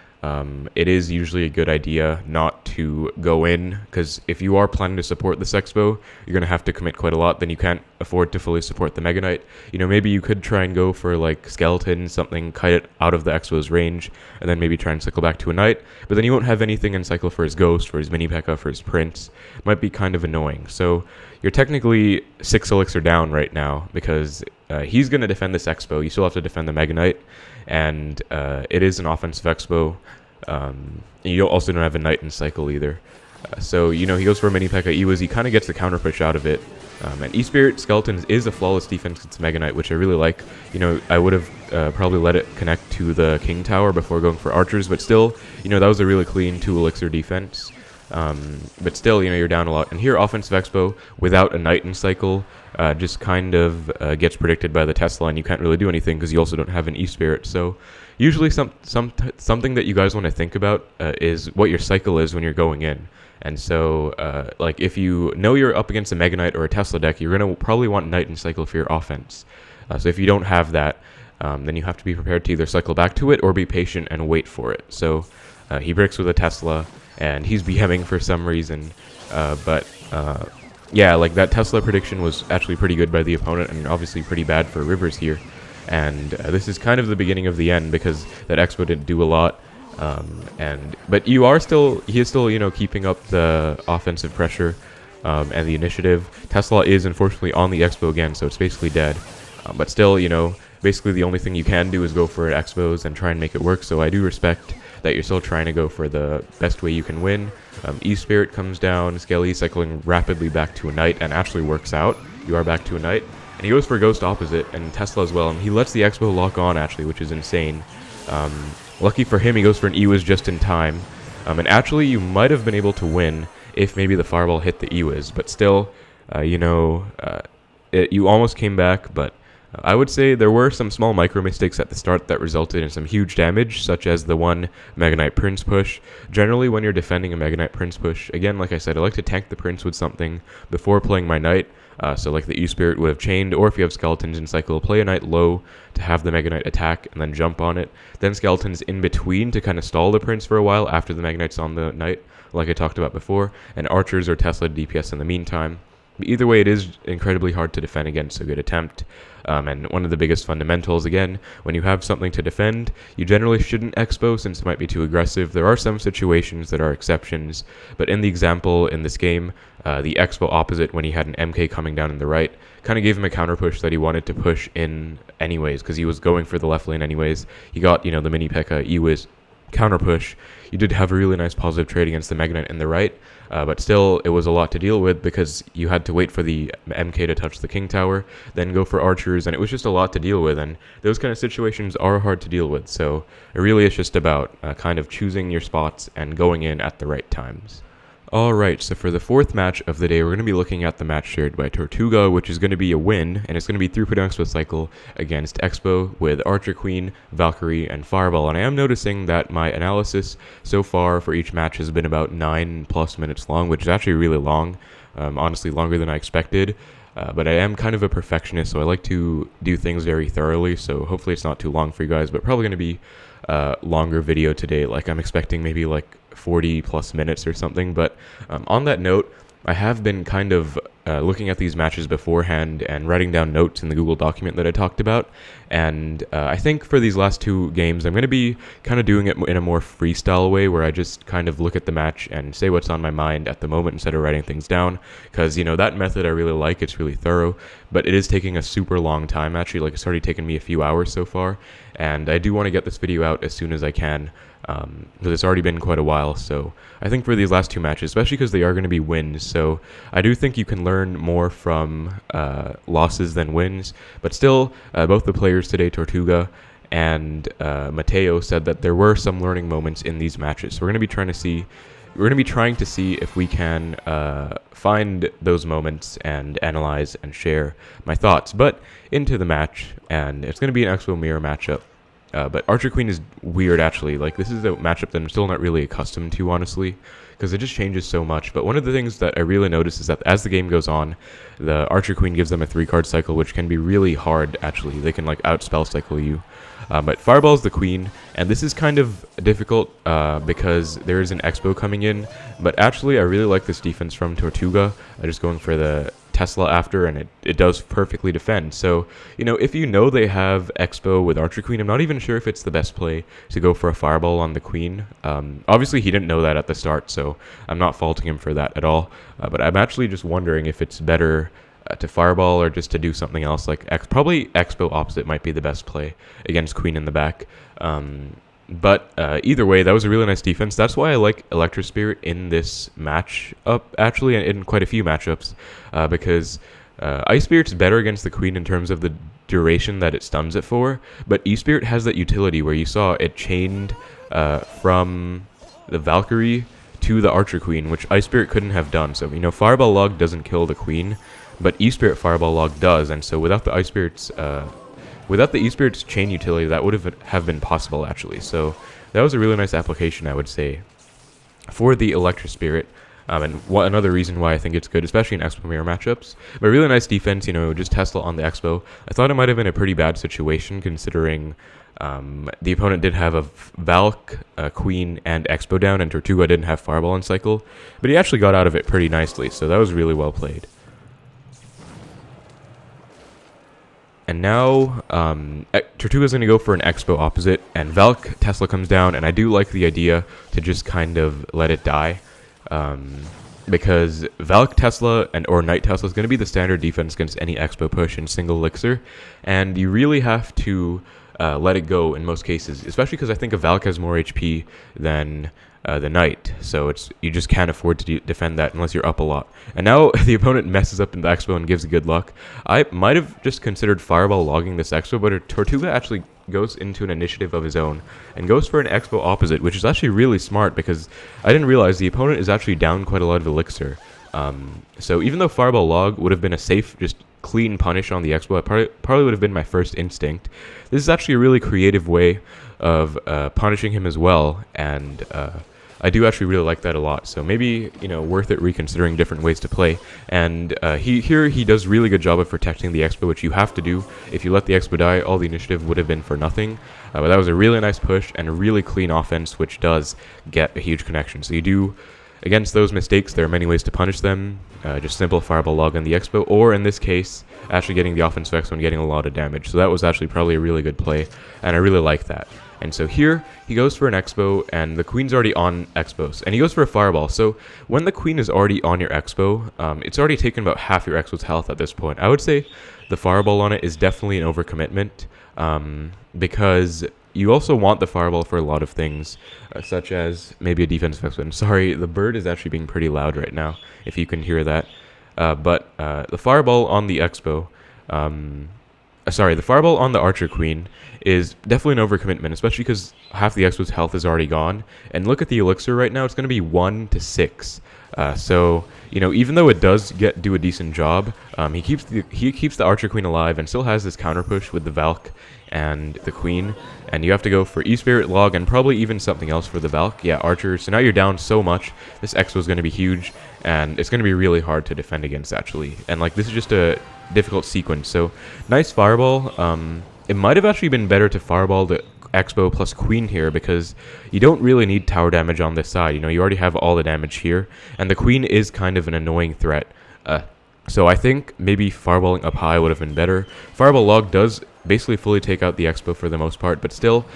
it is usually a good idea not to go in, because if you are planning to support this Xbow, you're going to have to commit quite a lot. Then you can't afford to fully support the Mega Knight. You know, maybe you could try and go for like Skeleton, something, cut it out of the Xbow's range, and then maybe try and cycle back to a Knight. But then you won't have anything in cycle for his Ghost, for his Mini P.E.K.K.A, for his Prince. Might be kind of annoying. So you're technically 6 Elixir down right now, because he's going to defend this Xbow. You still have to defend the Mega Knight, and it is an offensive Xbow. You also don't have a Knight in cycle either. So, you know, he goes for a Mini P.E.K.K.A. He kind of gets the counter push out of it. And E-Spirit Skeletons is a flawless defense against Mega Knight, which I really like. You know, I would have probably let it connect to the King Tower before going for archers, but still, you know, that was a really clean 2 Elixir defense. But still, you know, you're down a lot. And here, offensive Xbow, without a Knight in cycle, just kind of gets predicted by the Tesla, and you can't really do anything because you also don't have an E-Spirit. So usually something that you guys want to think about is what your cycle is when you're going in. And so, like, if you know you're up against a Mega Knight or a Tesla deck, you're going to probably want Knight in cycle for your offense. So if you don't have that, then you have to be prepared to either cycle back to it or be patient and wait for it. So He bricks with a Tesla, and he's BMing for some reason. But yeah, like that Tesla prediction was actually pretty good by the opponent, and obviously pretty bad for Rivers here. And this is kind of the beginning of the end because that Xbow didn't do a lot. But he is still, you know, keeping up the offensive pressure and the initiative. Tesla is unfortunately on the Xbow again, so it's basically dead. But still, you know, basically the only thing you can do is go for Xbows and try and make it work. So I do respect that you're still trying to go for the best way you can win. E-Spirit comes down, Skelly cycling rapidly back to a Knight, and actually works out. You are back to a Knight. And he goes for Ghost opposite, and Tesla as well. And he lets the Xbow lock on, actually, which is insane. Lucky for him, he goes for an E-Wiz just in time. And actually, you might have been able to win if maybe the Fireball hit the E-Wiz. But still, you know, you almost came back, but I would say there were some small micro mistakes at the start that resulted in some huge damage, such as the one Mega Knight Prince push. Generally, when you're defending a Mega Knight Prince push, again, like I said, I like to tank the Prince with something before playing my Knight. So like the E-Spirit would have chained, or if you have Skeletons in cycle, play a Knight low to have the Mega Knight attack and then jump on it. Then Skeletons in between to kind of stall the Prince for a while after the Mega Knight's on the Knight, like I talked about before, and Archers or Tesla DPS in the meantime. But either way, it is incredibly hard to defend against a good attempt. And one of the biggest fundamentals, again, when you have something to defend, you generally shouldn't Xbow since it might be too aggressive. There are some situations that are exceptions, but in the example in this game, the Xbow opposite, when he had an MK coming down in the right, kind of gave him a counter push that he wanted to push in anyways, because he was going for the left lane anyways. He got, you know, the mini P.E.K.K.A E-Wiz counter push. You did have a really nice positive trade against the Mega Knight in the right, but still it was a lot to deal with because you had to wait for the MK to touch the King Tower, then go for Archers, and it was just a lot to deal with, and those kind of situations are hard to deal with, so it really is just about kind of choosing your spots and going in at the right times. Alright, so for the fourth match of the day, we're going to be looking at the match shared by Tortuga, which is going to be a win, and it's going to be 3.0 Xbow cycle against Xbow with Archer Queen, Valkyrie, and Fireball. And I am noticing that my analysis so far for each match has been about 9+ minutes long, which is actually really long, honestly longer than I expected. But I am kind of a perfectionist, so I like to do things very thoroughly, so hopefully it's not too long for you guys, but probably going to be a longer video today. Like I'm expecting maybe like 40+ minutes or something. But on that note, I have been kind of looking at these matches beforehand and writing down notes in the Google document that I talked about. And I think for these last two games, I'm going to be kind of doing it in a more freestyle way where I just kind of look at the match and say what's on my mind at the moment instead of writing things down. Because, you know, that method I really like. It's really thorough. But it is taking a super long time, actually. Like, it's already taken me a few hours so far. And I do want to get this video out as soon as I can. Because it's already been quite a while, so I think for these last two matches, especially because they are going to be wins, so I do think you can learn more from losses than wins, but still, both the players today, Tortuga and Mateo, said that there were some learning moments in these matches, so we're going to be trying to see if we can find those moments and analyze and share my thoughts. But into the match, and it's going to be an Xbow mirror matchup. But Archer Queen is weird, actually. Like, this is a matchup that I'm still not really accustomed to, honestly, because it just changes so much. But one of the things that I really notice is that as the game goes on, the Archer Queen gives them a 3-card cycle, which can be really hard, actually. They can, like, out-spell cycle you. But Fireball is the Queen, and this is kind of difficult because there is an Xbow coming in. But actually, I really like this defense from Tortuga. Just going for the Tesla after, and it does perfectly defend. So, you know, if you know they have Xbow with Archer Queen, I'm not even sure if it's the best play to go for a Fireball on the Queen. Obviously, he didn't know that at the start, so I'm not faulting him for that at all. But I'm actually just wondering if it's better to Fireball or just to do something else. Like, probably Xbow opposite might be the best play against Queen in the back. But either way, that was a really nice defense. That's why I like Electro Spirit in this matchup, actually, and in quite a few matchups, because Ice Spirit's better against the Queen in terms of the duration that it stuns it for, but E-Spirit has that utility where you saw it chained from the Valkyrie to the Archer Queen, which Ice Spirit couldn't have done. So, you know, Fireball Log doesn't kill the Queen, but E-Spirit Fireball Log does, and so without the Ice Spirit's without the E-Spirit's chain utility, that would have been possible, actually. So that was a really nice application, I would say, for the Electro Spirit. Another reason why I think it's good, especially in Xbow mirror matchups. But really nice defense, just Tesla on the Xbow. I thought it might have been a pretty bad situation considering the opponent did have a Valk, Queen, and Xbow down, and Tortuga didn't have Fireball in cycle. But he actually got out of it pretty nicely, so that was really well played. And now, Tortuga's going to go for an Xbow opposite, and Valk Tesla comes down, and I do like the idea to just kind of let it die. Because Valk Tesla or Knight Tesla is going to be the standard defense against any Xbow push in single elixir, and you really have to let it go in most cases, especially because I think a Valk has more HP than the Knight, so you just can't afford to defend that unless you're up a lot. And now the opponent messes up in the Xbow and gives good luck. I might have just considered Fireball logging this Xbow, but Tortuga actually goes into an initiative of his own and goes for an Xbow opposite, which is actually really smart because I didn't realize the opponent is actually down quite a lot of elixir. So even though Fireball log would have been a safe, just clean punish on the Xbow, it probably would have been my first instinct. This is actually a really creative way of punishing him as well, and I do actually really like that a lot. So maybe, worth it reconsidering different ways to play. And he does really good job of protecting the Xbow, which you have to do. If you let the Xbow die, all the initiative would have been for nothing. But that was a really nice push and a really clean offense, which does get a huge connection. So you do, against those mistakes, there are many ways to punish them. Just simple Fireball log on the Xbow, or in this case, actually getting the offensive Xbow and getting a lot of damage. So that was actually probably a really good play, and I really like that. And so here, he goes for an Xbow, and the Queen's already on Xbows. And he goes for a Fireball. So when the Queen is already on your Xbow, it's already taken about half your Xbow's health at this point. I would say the Fireball on it is definitely an overcommitment, because you also want the Fireball for a lot of things, such as maybe a defensive Xbow. Sorry, the bird is actually being pretty loud right now, if you can hear that. But the Fireball on the Xbow... the Fireball on the Archer Queen is definitely an overcommitment, especially because half the Xbow's health is already gone. And look at the elixir right now; it's going to be 1 to 6. So even though it does do a decent job, he keeps the Archer Queen alive and still has this counter push with the Valk and the Queen. And you have to go for E-Spirit log and probably even something else for the Valk. Yeah, Archer. So now you're down so much. This Xbow is going to be huge, and it's going to be really hard to defend against actually. And this is just a difficult sequence. So nice Fireball. It might have actually been better to Fireball the Xbow plus Queen here, because you don't really need tower damage on this side. You already have all the damage here, and the Queen is kind of an annoying threat. So I think maybe Fireballing up high would have been better. Fireball log does basically fully take out the Xbow for the most part, but still,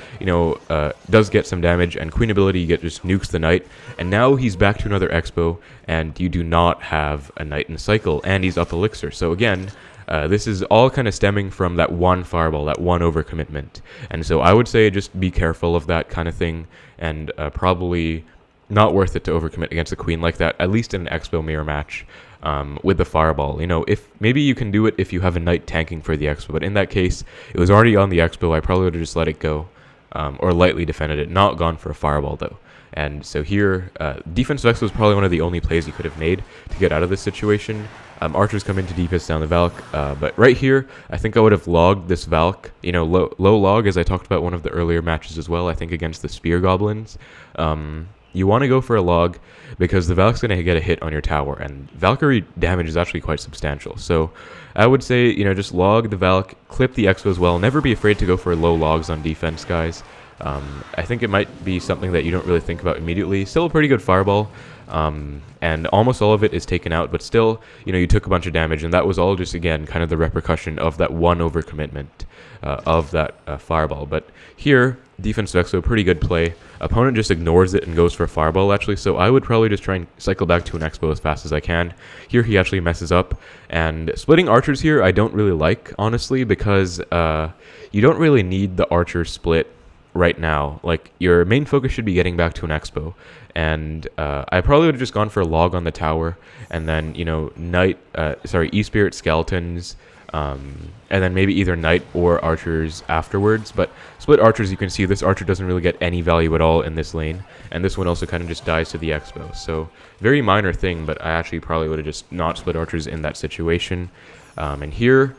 does get some damage, and Queen ability you get just nukes the Knight, and now he's back to another Xbow, and you do not have a Knight in cycle, and he's up elixir. So again, this is all kind of stemming from that one Fireball, that one overcommitment. And so I would say just be careful of that kind of thing, and probably not worth it to overcommit against the Queen like that, at least in an Xbow mirror match. With the Fireball, if maybe you can do it if you have a Knight tanking for the Xbow, but in that case, it was already on the Xbow. I probably would have just let it go, or lightly defended it, not gone for a Fireball though. And so here, defensive Xbow was probably one of the only plays you could have made to get out of this situation. Archers come in to DPS down the Valk, but right here, I think I would have logged this Valk, low log, as I talked about one of the earlier matches as well, I think against the Spear Goblins. You want to go for a log because the Valk's going to get a hit on your tower, and Valkyrie damage is actually quite substantial. So I would say, just log the Valk, clip the Xbow as well. Never be afraid to go for low logs on defense, guys. I think it might be something that you don't really think about immediately. Still a pretty good Fireball, and almost all of it is taken out, but still, you took a bunch of damage, and that was all just, again, kind of the repercussion of that one overcommitment of that Fireball. But here, defensive Xbow, pretty good play. Opponent just ignores it and goes for a Fireball, actually, so I would probably just try and cycle back to an Xbow as fast as I can. Here, he actually messes up, and splitting Archers here, I don't really like, honestly, because you don't really need the Archer split right now. Your main focus should be getting back to an Xbow, and I probably would have just gone for a log on the tower, and then E-Spirit Skeletons, and then maybe either Knight or Archers afterwards. But split Archers, you can see this Archer doesn't really get any value at all in this lane, and this one also kind of just dies to the Xbow. So very minor thing, but I actually probably would have just not split Archers in that situation. And here,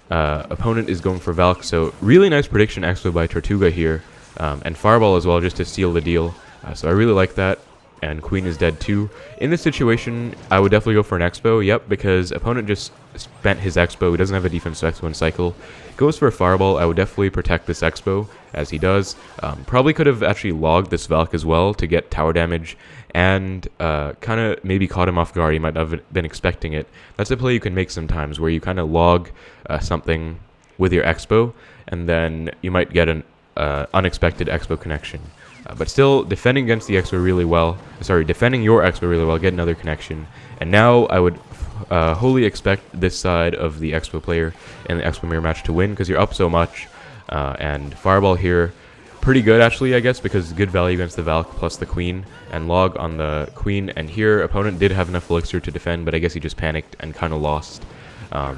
opponent is going for Valk, so really nice prediction Xbow by Tortuga here. And Fireball as well, just to seal the deal. So I really like that. and queen is dead too. In this situation, I would definitely go for an Xbow, yep, because opponent just spent his Xbow, he doesn't have a defensive X1 cycle. Goes for a fireball, I would definitely protect this Xbow, as he does. Probably could have actually logged this Valk as well to get tower damage, and kind of maybe caught him off guard, he might not have been expecting it. That's a play you can make sometimes, where you kind of log something with your Xbow, and then you might get an unexpected Xbow connection. But still, defending against the Xbow really well, defending your Xbow really well, get another connection. And now I would wholly expect this side of the Xbow player in the Xbow mirror match to win, because you're up so much. And fireball here, pretty good actually, I guess, because good value against the Valk plus the queen, and log on the queen. And here, opponent did have enough elixir to defend, but I guess he just panicked and kind of lost. So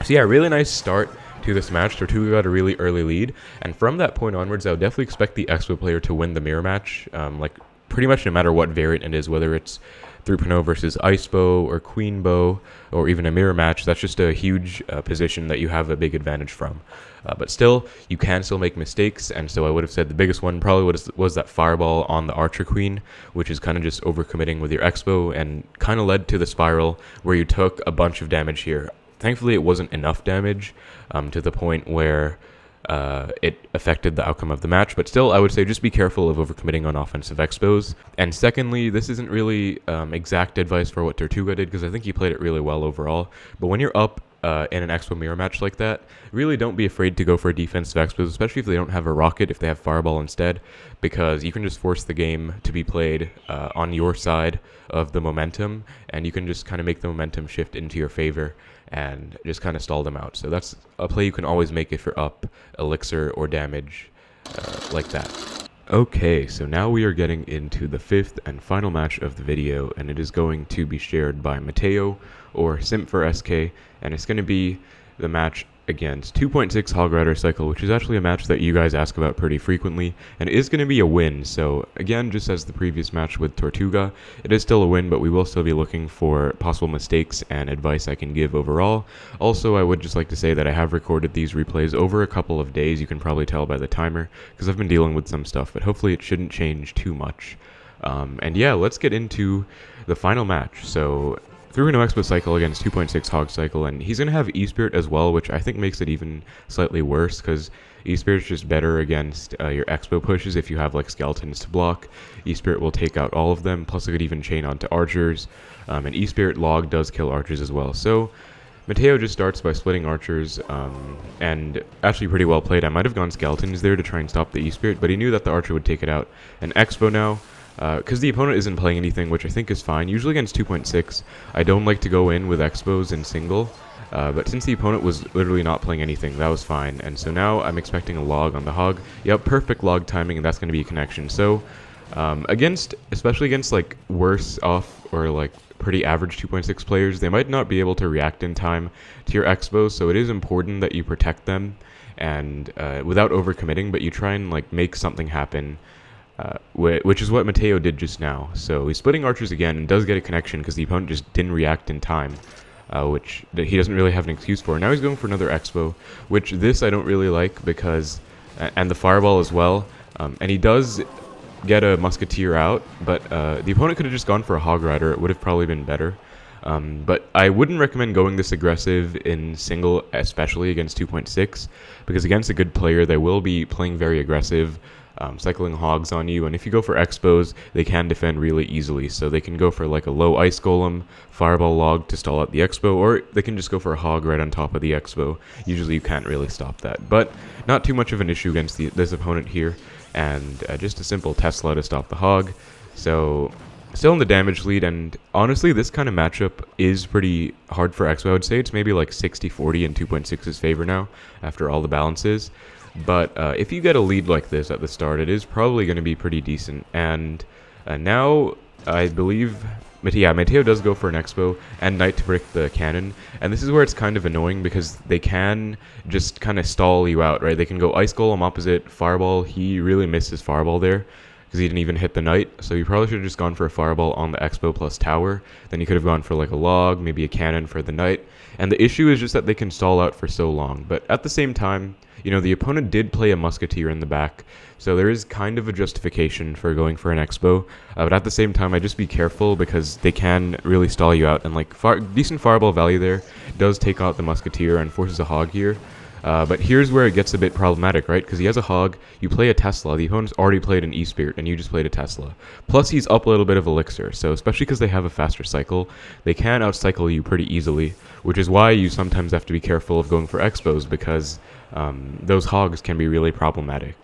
yeah, really nice start to this match. Tortuga got a really early lead, and from that point onwards, I would definitely expect the Xbow player to win the mirror match, like pretty much no matter what variant it is, whether it's 3.0 versus Ice Bow or Queen Bow or even a mirror match. That's just a huge position that you have a big advantage from. But still, you can still make mistakes, and so I would have said the biggest one probably was that fireball on the Archer Queen, which is kind of just overcommitting with your Xbow and kind of led to the spiral where you took a bunch of damage here. Thankfully, it wasn't enough damage to the point where it affected the outcome of the match, but still, I would say just be careful of overcommitting on offensive Xbows. And secondly, this isn't really exact advice for what Tortuga did, because I think he played it really well overall, but when you're up in an Xbow mirror match like that, really don't be afraid to go for defensive Xbows, especially if they don't have a rocket, if they have fireball instead, because you can just force the game to be played on your side of the momentum, and you can just kind of make the momentum shift into your favor and just kind of stall them out. So that's a play you can always make if you're up elixir or damage like that. Okay, so now we are getting into the fifth and final match of the video, and it is going to be shared by Mateo, or Simp for SK, and it's going to be the match against 2.6 Hog Rider Cycle, which is actually a match that you guys ask about pretty frequently, and it is going to be a win. So again, just as the previous match with Tortuga, it is still a win, but we will still be looking for possible mistakes and advice I can give overall. Also, I would just like to say that I have recorded these replays over a couple of days. You can probably tell by the timer, because I've been dealing with some stuff, but hopefully it shouldn't change too much. And yeah, let's get into the final match. So 3.0 Xbow cycle against 2.6 Hog cycle, and he's going to have E-Spirit as well, which I think makes it even slightly worse, because E-Spirit's just better against your Xbow pushes if you have like skeletons to block. E-Spirit will take out all of them, plus it could even chain onto archers, and E-Spirit log does kill archers as well. So Mateo just starts by splitting archers, and actually pretty well played. I might have gone skeletons there to try and stop the E-Spirit, but he knew that the archer would take it out. And Xbow now, because the opponent isn't playing anything, which I think is fine. Usually against 2.6, I don't like to go in with Xbows in single, but since the opponent was literally not playing anything, that was fine. And so now I'm expecting a log on the Hog. Yep, perfect log timing, and that's going to be a connection. So especially against like worse off or like pretty average 2.6 players, they might not be able to react in time to your Xbows, so it is important that you protect them and without overcommitting, but you try and like make something happen. Which is what Mateo did just now. So he's splitting archers again and does get a connection because the opponent just didn't react in time, which he doesn't really have an excuse for. Now he's going for another Xbow, which this I don't really like because, and the fireball as well, and he does get a musketeer out, but the opponent could have just gone for a Hog Rider. It would have probably been better. But I wouldn't recommend going this aggressive in single, especially against 2.6, because against a good player, they will be playing very aggressive, cycling hogs on you, and if you go for Xbows, they can defend really easily. So they can go for like a low ice golem, fireball log to stall out the Xbow, or they can just go for a hog right on top of the Xbow. Usually you can't really stop that, but not too much of an issue against this opponent here, and just a simple Tesla to stop the hog. So still in the damage lead, and honestly this kind of matchup is pretty hard for Xbow. I would say it's maybe like 60-40 in 2.6's favor now after all the balances. But if you get a lead like this at the start, it is probably going to be pretty decent. And now, I believe, Mateo does go for an Xbow and Knight to break the cannon. And this is where it's kind of annoying because they can just kind of stall you out, right? They can go Ice Golem opposite, Fireball. He really missed his Fireball there because he didn't even hit the knight. So you probably should have just gone for a fireball on the Xbow plus tower. Then you could have gone for like a log, maybe a cannon for the knight. And the issue is just that they can stall out for so long. But at the same time, the opponent did play a musketeer in the back, so there is kind of a justification for going for an Xbow. But at the same time, I'd just be careful because they can really stall you out. And like decent fireball value there does take out the musketeer and forces a hog here. But here's where it gets a bit problematic, right? Because he has a hog, you play a Tesla, the opponent's already played an E-Spirit, and you just played a Tesla. Plus, he's up a little bit of Elixir, so especially because they have a faster cycle, they can outcycle you pretty easily, which is why you sometimes have to be careful of going for Xbows, because those hogs can be really problematic.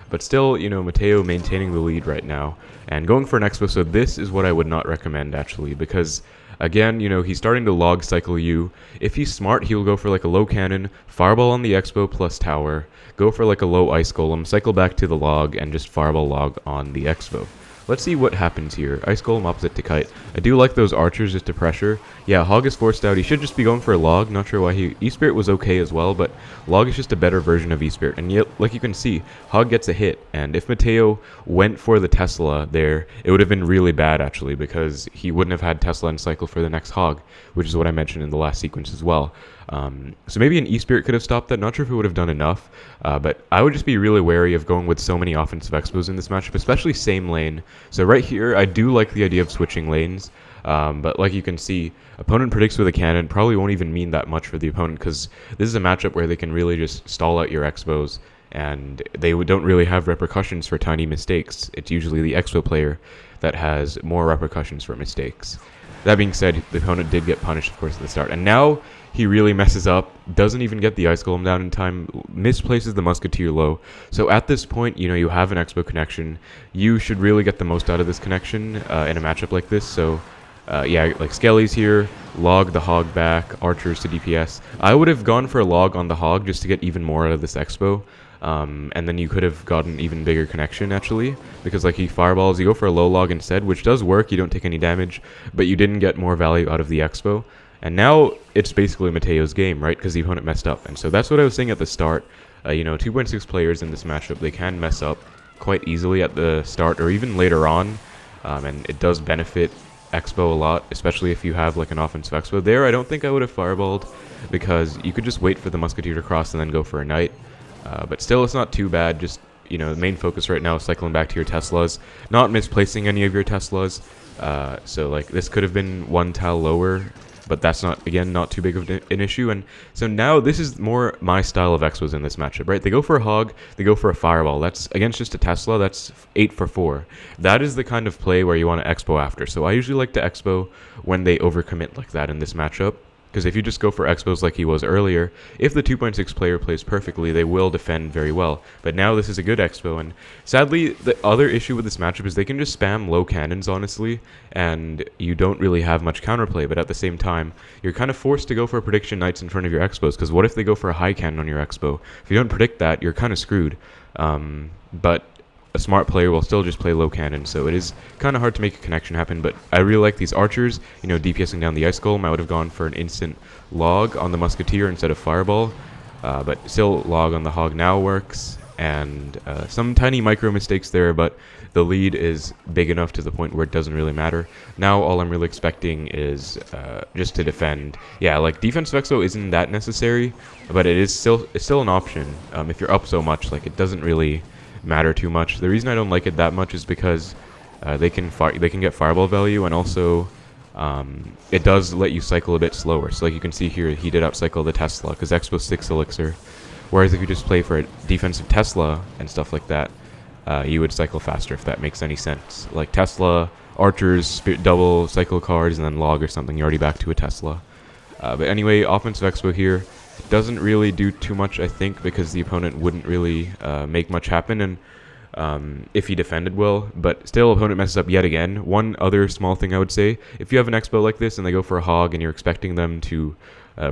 But still, Mateo maintaining the lead right now, and going for an Xbow, so this is what I would not recommend, actually, because again, he's starting to log cycle you. If he's smart, he'll go for like a low cannon, fireball on the Xbow plus tower, go for like a low ice golem, cycle back to the log, and just fireball log on the Xbow. Let's see what happens here. Ice golem opposite to kite. I do like those archers just to pressure. Yeah, hog is forced out. He should just be going for a log. Not sure why E-Spirit was okay as well, but log is just a better version of E-Spirit. And yet, like you can see, hog gets a hit. And if Mateo went for the Tesla there, it would have been really bad actually, because he wouldn't have had Tesla and cycle for the next hog, which is what I mentioned in the last sequence as well. So maybe an E-Spirit could have stopped that. Not sure if it would have done enough, but I would just be really wary of going with so many offensive Xbows in this matchup, especially same lane. So right here, I do like the idea of switching lanes, but like you can see, opponent predicts with a cannon probably won't even mean that much for the opponent, because this is a matchup where they can really just stall out your Xbows, and they don't really have repercussions for tiny mistakes. It's usually the Xbow player that has more repercussions for mistakes. That being said, the opponent did get punished, of course, at the start, and now he really messes up, doesn't even get the ice golem down in time, misplaces the musketeer low. So at this point, you have an Xbow connection. You should really get the most out of this connection in a matchup like this. So yeah, like Skelly's here, log the hog back, archers to DPS. I would have gone for a log on the hog just to get even more out of this Xbow. And then you could have gotten even bigger connection actually, because like he fireballs, you go for a low log instead, which does work, you don't take any damage, but you didn't get more value out of the Xbow. And now it's basically Mateo's game, right? Because the opponent messed up. And so that's what I was saying at the start. 2.6 players in this matchup, they can mess up quite easily at the start or even later on. And it does benefit Xbow a lot, especially if you have like an offensive Xbow. There, I don't think I would have fireballed, because you could just wait for the musketeer to cross and then go for a knight. But still, it's not too bad. Just, the main focus right now is cycling back to your Teslas, not misplacing any of your Teslas. So like this could have been one tile lower, but that's not too big of an issue. And so now this is more my style of Xbows in this matchup, right? They go for a hog, they go for a fireball. That's against just a Tesla, that's 8 for 4. That is the kind of play where you want to Xbow after. So I usually like to Xbow when they overcommit like that in this matchup. Because if you just go for Xbows like he was earlier, if the 2.6 player plays perfectly, they will defend very well. But now this is a good Xbow, and sadly, the other issue with this matchup is they can just spam low cannons, honestly, and you don't really have much counterplay, but at the same time, you're kind of forced to go for prediction knights in front of your Xbows, because what if they go for a high cannon on your Xbow? If you don't predict that, you're kind of screwed. But a smart player will still just play low cannon, so it is kind of hard to make a connection happen. But I really like these archers, DPSing down the ice golem. I would have gone for an instant log on the musketeer instead of fireball, but still log on the hog now works, and some tiny micro mistakes there, but the lead is big enough to the point where it doesn't really matter. Now all I'm really expecting is just to defend. Yeah, like defensive Exo isn't that necessary, but it's still an option. If you're up so much, like it doesn't really matter too much. The reason I don't like it that much is because they can get fireball value, and also it does let you cycle a bit slower. So like you can see here, he did outcycle the Tesla because Expo 6 elixir, whereas if you just play for a defensive Tesla and stuff like that, you would cycle faster, if that makes any sense. Like Tesla, archers, double cycle cards, and then log or something, you're already back to a Tesla. But anyway, offensive Expo here doesn't really do too much, I think, because the opponent wouldn't really make much happen, and if he defended well. But still, opponent messes up yet again. One other small thing I would say, if you have an Expo like this and they go for a hog and you're expecting them to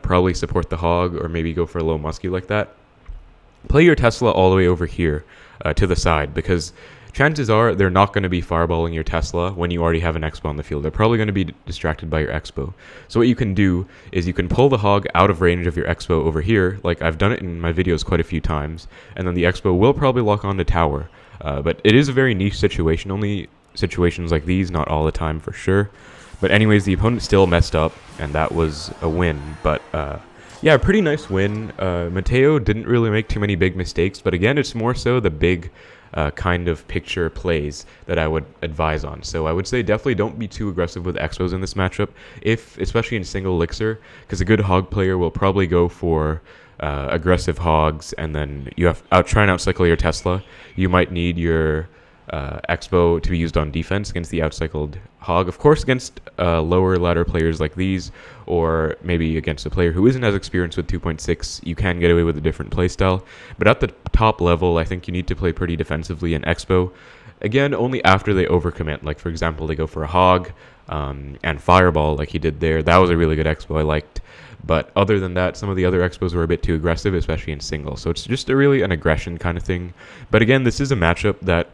probably support the hog or maybe go for a low muskie like that, play your Tesla all the way over here to the side, because chances are they're not going to be fireballing your Tesla when you already have an Expo on the field. They're probably going to be distracted by your Expo. So what you can do is you can pull the hog out of range of your Expo over here, like I've done it in my videos quite a few times, and then the Expo will probably lock onto tower. But it is a very niche situation, only situations like these, not all the time for sure. But anyways, the opponent still messed up, and that was a win. But yeah, pretty nice win. Mateo didn't really make too many big mistakes, but again, it's more so the big kind of picture plays that I would advise on. So I would say definitely don't be too aggressive with Xbows in this matchup, especially in single elixir, because a good hog player will probably go for aggressive hogs, and then you have try and outcycle your Tesla. You might need your Xbow to be used on defense against the outcycled hog. Of course, against lower ladder players like these, or maybe against a player who isn't as experienced with 2.6, you can get away with a different playstyle. But at the top level, I think you need to play pretty defensively in Xbow. Again, only after they overcommit. Like, for example, they go for a hog and fireball like he did there. That was a really good Xbow I liked. But other than that, some of the other Xbows were a bit too aggressive, especially in single. So it's just really an aggression kind of thing. But again, this is a matchup that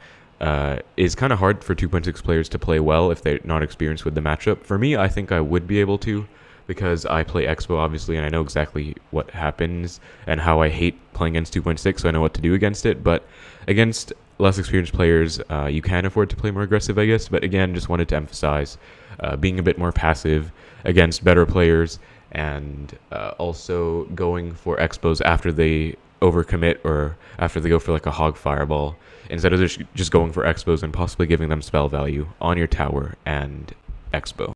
is kind of hard for 2.6 players to play well if they're not experienced with the matchup. For me, I think I would be able to, because I play Xbow, obviously, and I know exactly what happens and how I hate playing against 2.6, so I know what to do against it. But against less experienced players, you can afford to play more aggressive, I guess. But again, just wanted to emphasize being a bit more passive against better players, and also going for Xbows after they overcommit or after they go for like a hog fireball, instead of just going for Xbows and possibly giving them spell value on your tower and Xbow.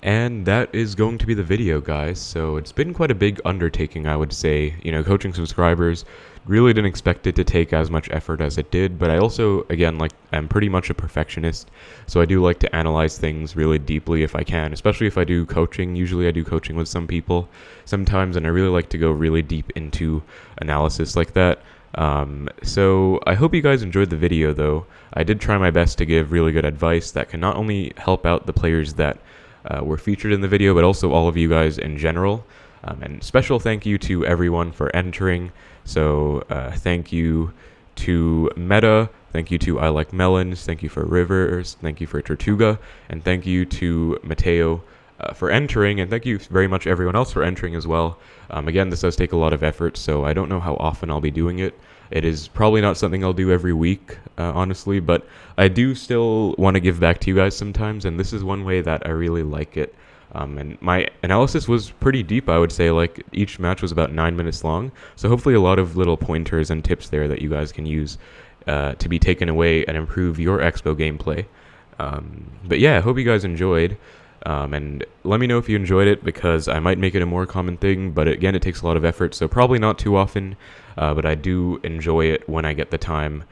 And that is going to be the video, guys. So it's been quite a big undertaking, I would say. You know, coaching subscribers, really didn't expect it to take as much effort as it did. But I also, again, I'm pretty much a perfectionist. So I do like to analyze things really deeply if I can, especially if I do coaching. Usually I do coaching with some people sometimes, and I really like to go really deep into analysis like that. So I hope you guys enjoyed the video, though. I did try my best to give really good advice that can not only help out the players that were featured in the video, but also all of you guys in general. And special thank you to everyone for entering. So thank you to Meta, thank you to I Like Melons, thank you for Rivers, thank you for Tortuga, and thank you to Mateo for entering, and thank you very much everyone else for entering as well. Again, this does take a lot of effort, so I don't know how often I'll be doing it. It is probably not something I'll do every week, honestly, but I do still want to give back to you guys sometimes, and this is one way that I really like it. And my analysis was pretty deep, I would say. Like, each match was about 9 minutes long, so hopefully a lot of little pointers and tips there that you guys can use to be taken away and improve your Xbow gameplay. But yeah, I hope you guys enjoyed. And let me know if you enjoyed it, because I might make it a more common thing, but again, it takes a lot of effort, so probably not too often, but I do enjoy it when I get the time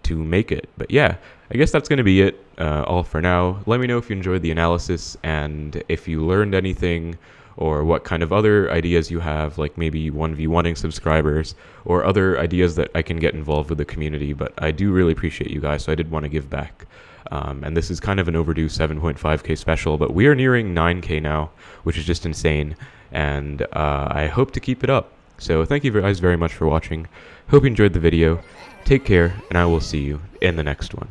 to make it. But yeah, I guess that's going to be it all for now. Let me know if you enjoyed the analysis, and if you learned anything, or what kind of other ideas you have, like maybe 1v1ing subscribers, or other ideas that I can get involved with the community. But I do really appreciate you guys, so I did want to give back. And this is kind of an overdue 7.5K special, but we are nearing 9K now, which is just insane, and I hope to keep it up. So thank you guys very much for watching. Hope you enjoyed the video. Take care, and I will see you in the next one.